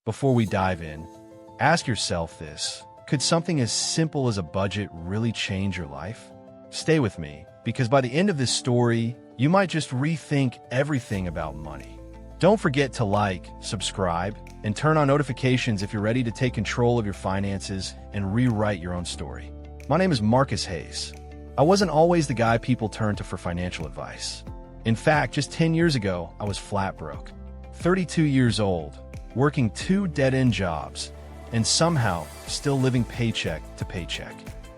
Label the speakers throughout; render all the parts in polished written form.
Speaker 1: Before we dive in, ask yourself this. Could something as simple as a budget really change your life? Stay with me, because by the end of this story, you might just rethink everything about money. Don't forget to like, subscribe, and turn on notifications if you're ready to take control of your finances and rewrite your own story. My name is Marcus Hayes. I wasn't always the guy people turn to for financial advice. In fact, just 10 years ago, I was flat broke. 32 years old, working 2 dead-end jobs, and somehow still living paycheck to paycheck.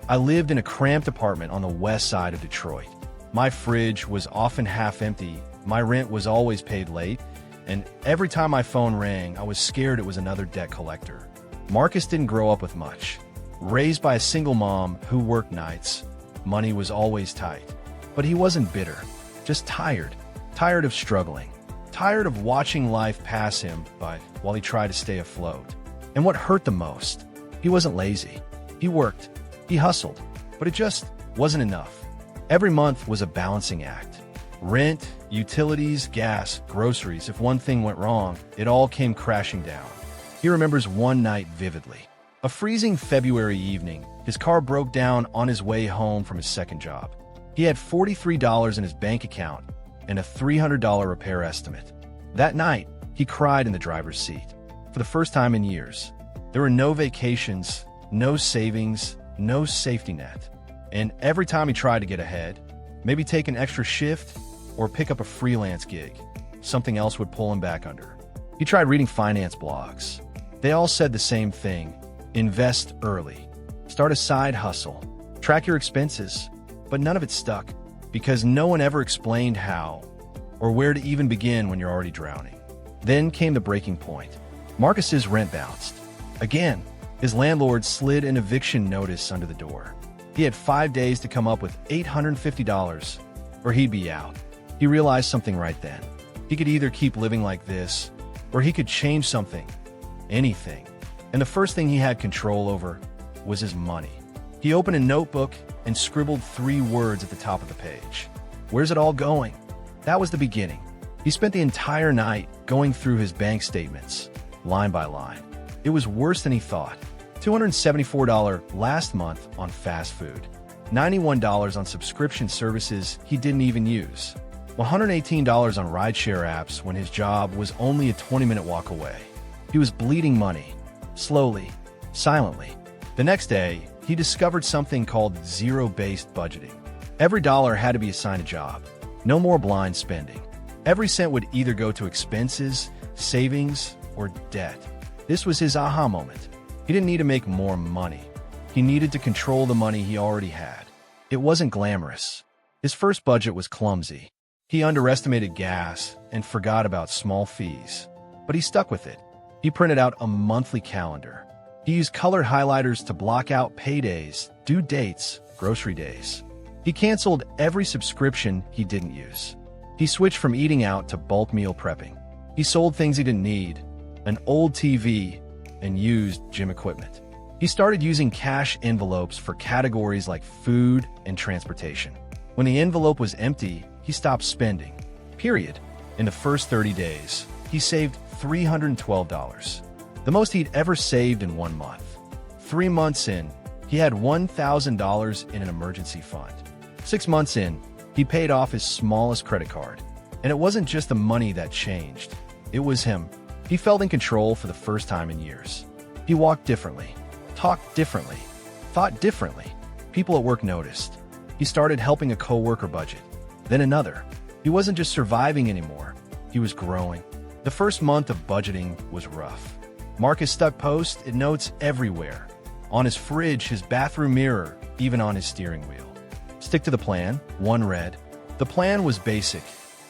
Speaker 1: I lived in a cramped apartment on the west side of Detroit. My fridge was often half empty, my rent was always paid late, and every time my phone rang, I was scared it was another debt collector. Marcus didn't grow up with much. Raised by a single mom who worked nights, money was always tight. But he wasn't bitter, just tired. Tired of struggling. Tired of watching life pass him by while he tried to stay afloat. And what hurt the most? He wasn't lazy. He worked. He hustled. But it just wasn't enough. Every month was a balancing act. Rent, utilities, gas, groceries. If one thing went wrong, it all came crashing down. He remembers one night vividly. A freezing February evening, his car broke down on his way home from his second job. He had $43 in his bank account and a $300 repair estimate. That night, he cried in the driver's seat. For the first time in years, there were no vacations, no savings, no safety net. And every time he tried to get ahead, maybe take an extra shift or pick up a freelance gig, something else would pull him back under. He tried reading finance blogs. They all said the same thing: invest early, start a side hustle, track your expenses. But none of it stuck, because no one ever explained how or where to even begin when you're already drowning. Then came the breaking point. Marcus's rent bounced. Again, his landlord slid an eviction notice under the door. He had 5 days to come up with $850, or he'd be out. He realized something right then. He could either keep living like this, or he could change something, anything. And the first thing he had control over was his money. He opened a notebook and scribbled 3 words at the top of the page. Where's it all going? That was the beginning. He spent the entire night going through his bank statements, line by line. It was worse than he thought. $274 last month on fast food, $91 on subscription services he didn't even use, $118 on rideshare apps when his job was only a 20-minute walk away. He was bleeding money, slowly, silently. The next day, he discovered something called zero-based budgeting. Every dollar had to be assigned a job. No more blind spending. Every cent would either go to expenses, savings, or debt. This was his aha moment. He didn't need to make more money. He needed to control the money he already had. It wasn't glamorous. His first budget was clumsy. He underestimated gas and forgot about small fees. But he stuck with it. He printed out a monthly calendar. He used colored highlighters to block out paydays, due dates, grocery days. He canceled every subscription he didn't use. He switched from eating out to bulk meal prepping. He sold things he didn't need, an old TV, and used gym equipment. He started using cash envelopes for categories like food and transportation. When the envelope was empty, he stopped spending. Period. In the first 30 days, he saved $312, the most he'd ever saved in 1 month. 3 months in, he had $1,000 in an emergency fund. 6 months in, he paid off his smallest credit card. And it wasn't just the money that changed. It was him. He felt in control for the first time in years. He walked differently, talked differently, thought differently. People at work noticed. He started helping a coworker budget, then another. He wasn't just surviving anymore. He was growing. The first month of budgeting was rough. Marcus stuck post-it notes everywhere. On his fridge, his bathroom mirror, even on his steering wheel. Stick to the plan, one read. The plan was basic.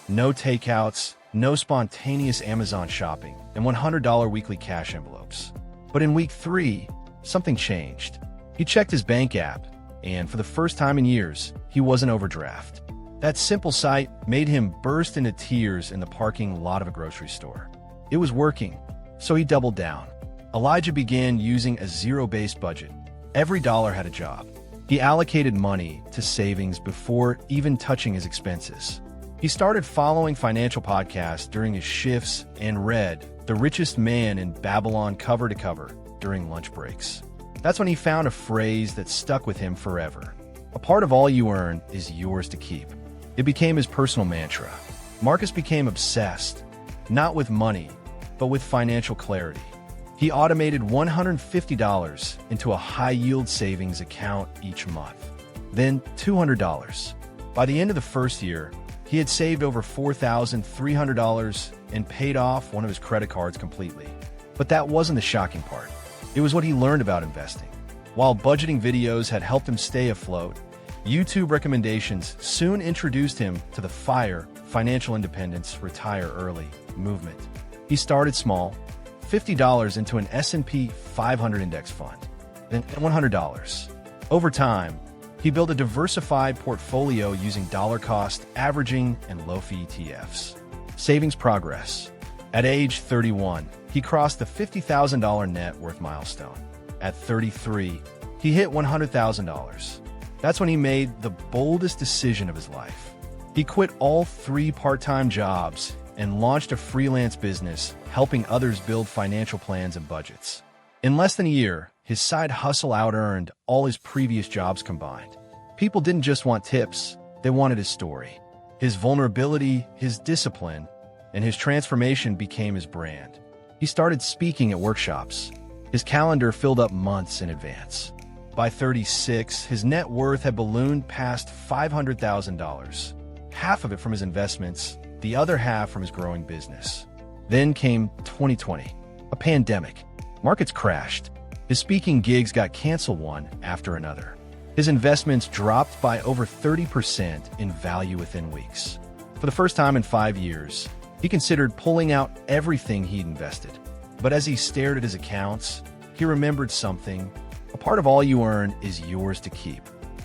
Speaker 1: No takeouts, no spontaneous Amazon shopping, and $100 weekly cash envelopes. But in week 3, something changed. He checked his bank app, and for the first time in years, he wasn't overdraft. That simple sight made him burst into tears in the parking lot of a grocery store. It was working, so he doubled down. Elijah began using a zero-based budget. Every dollar had a job. He allocated money to savings before even touching his expenses. He started following financial podcasts during his shifts and read the richest man in Babylon cover to cover during lunch breaks. That's when he found a phrase that stuck with him forever. A part of all you earn is yours to keep. It became his personal mantra. Marcus became obsessed, not with money, but with financial clarity. He automated $150 into a high-yield savings account each month, then $200. By the end of the first year, he had saved over $4,300 and paid off one of his credit cards completely. But that wasn't the shocking part. It was what he learned about investing. While budgeting videos had helped him stay afloat, YouTube recommendations soon introduced him to the FIRE, Financial Independence, Retire Early movement. He started small, $50 into an S&P 500 index fund, then $100. Over time, he built a diversified portfolio using dollar-cost averaging and low-fee ETFs. Savings progress. At age 31, he crossed the $50,000 net worth milestone. At 33, he hit $100,000. That's when he made the boldest decision of his life. He quit all 3 part-time jobs and launched a freelance business, helping others build financial plans and budgets. In less than a year, his side hustle out-earned all his previous jobs combined. People didn't just want tips, they wanted his story. His vulnerability, his discipline, and his transformation became his brand. He started speaking at workshops. His calendar filled up months in advance. By 36, his net worth had ballooned past $500,000, half of it from his investments, the other half from his growing business. Then came 2020, a pandemic. Markets crashed. His speaking gigs got canceled one after another. His investments dropped by over 30% in value within weeks. For the first time in 5 years, he considered pulling out everything he'd invested. But as he stared at his accounts, he remembered something. A part of all you earn is yours to keep.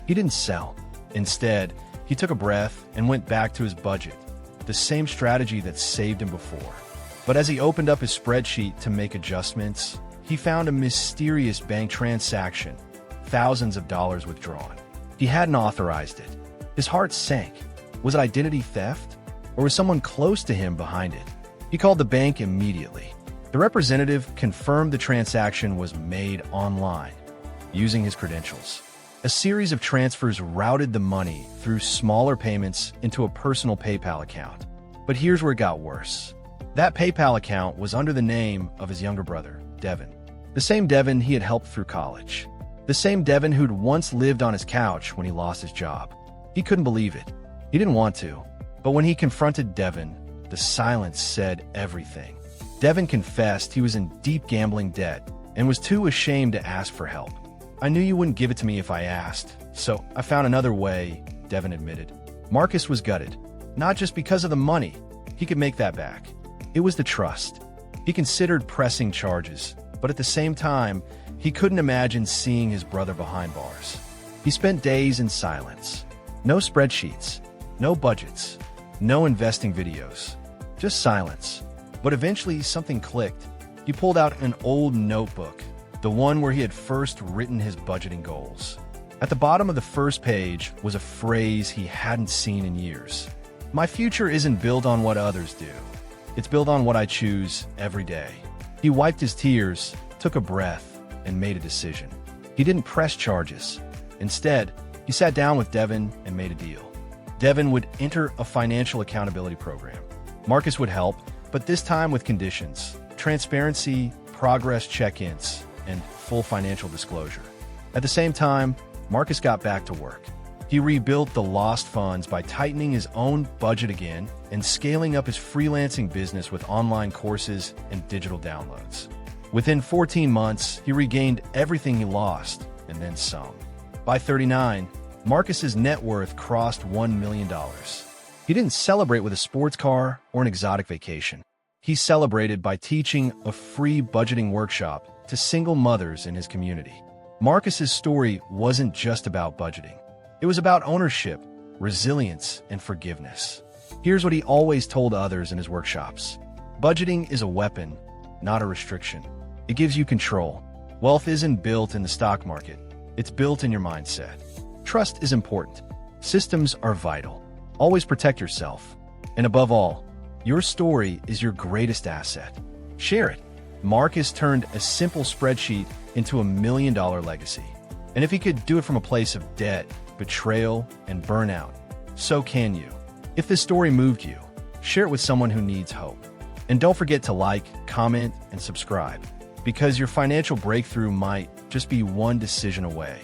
Speaker 1: He didn't sell. Instead, he took a breath and went back to his budget, the same strategy that saved him before. But as he opened up his spreadsheet to make adjustments, he found a mysterious bank transaction, thousands of dollars withdrawn. He hadn't authorized it. His heart sank. Was it identity theft? Or was someone close to him behind it? He called the bank immediately. The representative confirmed the transaction was made online, using his credentials. A series of transfers routed the money through smaller payments into a personal PayPal account. But here's where it got worse. That PayPal account was under the name of his younger brother, Devin. The same Devin he had helped through college. The same Devin who'd once lived on his couch when he lost his job. He couldn't believe it. He didn't want to. But when he confronted Devin, the silence said everything. Devin confessed he was in deep gambling debt and was too ashamed to ask for help. "I knew you wouldn't give it to me if I asked, so I found another way," Devin admitted. Marcus was gutted, not just because of the money. He could make that back. It was the trust. He considered pressing charges, but at the same time, he couldn't imagine seeing his brother behind bars. He spent days in silence. No spreadsheets, no budgets, no investing videos, just silence. But eventually something clicked. He pulled out an old notebook, the one where he had first written his budgeting goals. At the bottom of the first page was a phrase he hadn't seen in years. "My future isn't built on what others do. It's built on what I choose every day." He wiped his tears, took a breath, and made a decision. He didn't press charges. Instead, he sat down with Devin and made a deal. Devin would enter a financial accountability program. Marcus would help, but this time with conditions: transparency, progress check-ins, and full financial disclosure. At the same time, Marcus got back to work. He rebuilt the lost funds by tightening his own budget again and scaling up his freelancing business with online courses and digital downloads. Within 14 months, he regained everything he lost, and then some. By 39, Marcus's net worth crossed $1 million. He didn't celebrate with a sports car or an exotic vacation. He celebrated by teaching a free budgeting workshop to single mothers in his community. Marcus's story wasn't just about budgeting. It was about ownership, resilience, and forgiveness. Here's what he always told others in his workshops: budgeting is a weapon, not a restriction. It gives you control. Wealth isn't built in the stock market. It's built in your mindset. Trust is important. Systems are vital. Always protect yourself. And above all, your story is your greatest asset. Share it. Mark has turned a simple spreadsheet into $1 million legacy. And if he could do it from a place of debt, betrayal, and burnout, so can you. If this story moved you, share it with someone who needs hope. And don't forget to like, comment, and subscribe, because your financial breakthrough might just be one decision away.